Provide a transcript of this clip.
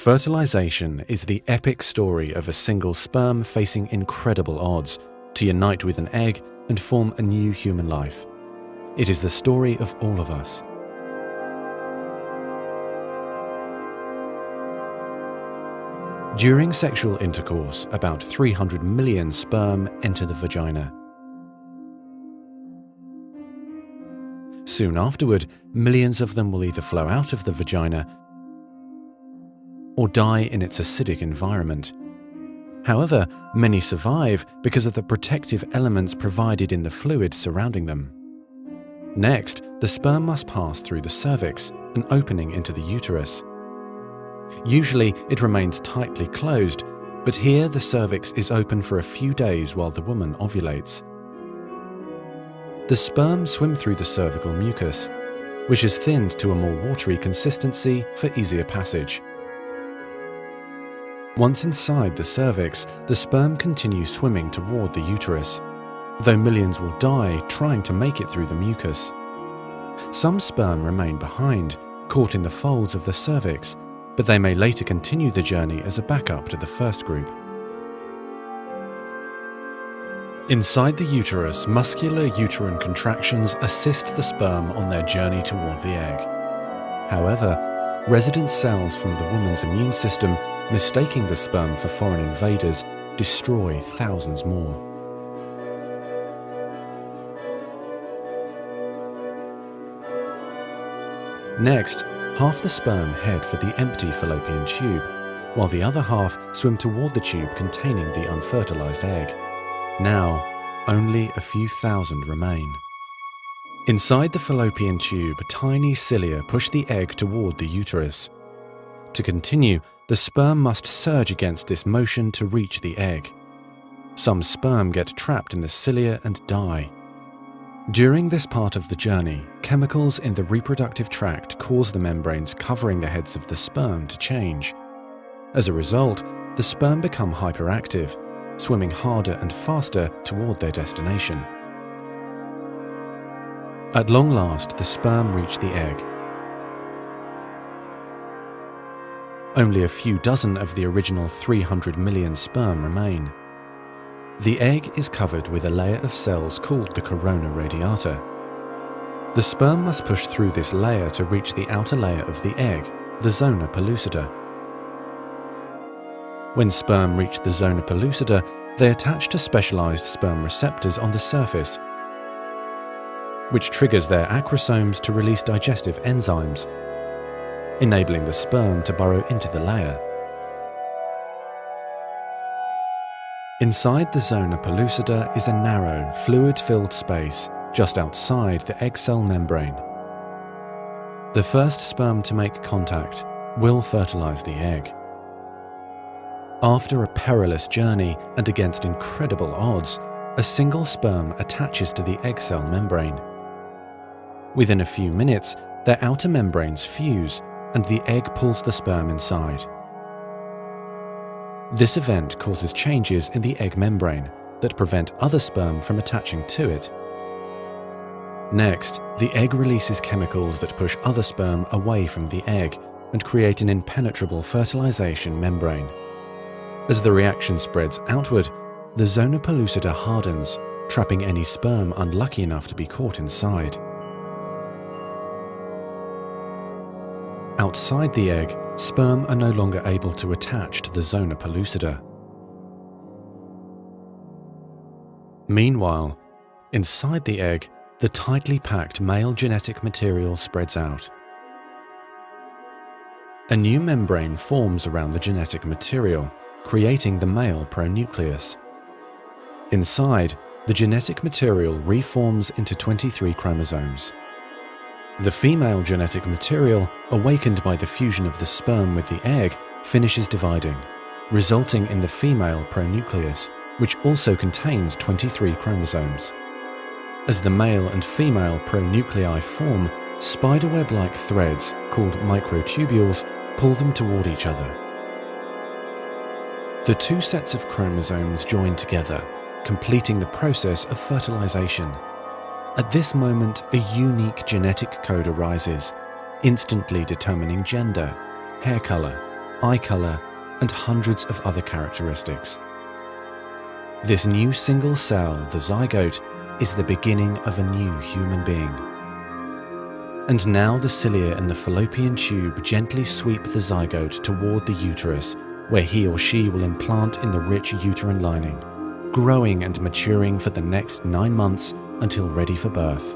Fertilization is the epic story of a single sperm facing incredible odds to unite with an egg and form a new human life. It is the story of all of us. During sexual intercourse, about 300 million sperm enter the vagina. Soon afterward, millions of them will either flow out of the vagina or die in its acidic environment. However, many survive because of the protective elements provided in the fluid surrounding them. Next, the sperm must pass through the cervix, an opening into the uterus. Usually, it remains tightly closed, but here the cervix is open for a few days while the woman ovulates. The sperm swim through the cervical mucus, which is thinned to a more watery consistency for easier passage. Once inside the cervix, the sperm continues swimming toward the uterus, though millions will die trying to make it through the mucus. Some sperm remain behind, caught in the folds of the cervix, but they may later continue the journey as a backup to the first group. Inside the uterus, muscular uterine contractions assist the sperm on their journey toward the egg. However, resident cells from the woman's immune system, mistaking the sperm for foreign invaders, destroy thousands more. Next, half the sperm head for the empty fallopian tube, while the other half swim toward the tube containing the unfertilized egg. Now, only a few thousand remain. Inside the fallopian tube, tiny cilia push the egg toward the uterus. To continue, the sperm must surge against this motion to reach the egg. Some sperm get trapped in the cilia and die. During this part of the journey, chemicals in the reproductive tract cause the membranes covering the heads of the sperm to change. As a result, the sperm become hyperactive, swimming harder and faster toward their destination. At long last, the sperm reach the egg. Only a few dozen of the original 300 million sperm remain. The egg is covered with a layer of cells called the corona radiata. The sperm must push through this layer to reach the outer layer of the egg, the zona pellucida. When sperm reach the zona pellucida, they attach to specialized sperm receptors on the surface, which triggers their acrosomes to release digestive enzymes, enabling the sperm to burrow into the layer. Inside the zona pellucida is a narrow, fluid-filled space just outside the egg cell membrane. The first sperm to make contact will fertilize the egg. After a perilous journey and against incredible odds, a single sperm attaches to the egg cell membrane. Within a few minutes, their outer membranes fuse and the egg pulls the sperm inside. This event causes changes in the egg membrane that prevent other sperm from attaching to it. Next, the egg releases chemicals that push other sperm away from the egg and create an impenetrable fertilization membrane. As the reaction spreads outward, the zona pellucida hardens, trapping any sperm unlucky enough to be caught inside. Outside the egg, sperm are no longer able to attach to the zona pellucida. Meanwhile, inside the egg, the tightly packed male genetic material spreads out. A new membrane forms around the genetic material, creating the male pronucleus. Inside, the genetic material reforms into 23 chromosomes. The female genetic material, awakened by the fusion of the sperm with the egg, finishes dividing, resulting in the female pronucleus, which also contains 23 chromosomes. As the male and female pronuclei form, spiderweb-like threads, called microtubules, pull them toward each other. The two sets of chromosomes join together, completing the process of fertilization. At this moment, a unique genetic code arises, instantly determining gender, hair color, eye color, and hundreds of other characteristics. This new single cell, the zygote, is the beginning of a new human being. And now the cilia in the fallopian tube gently sweep the zygote toward the uterus, where he or she will implant in the rich uterine lining, growing and maturing for the next 9 months until ready for birth.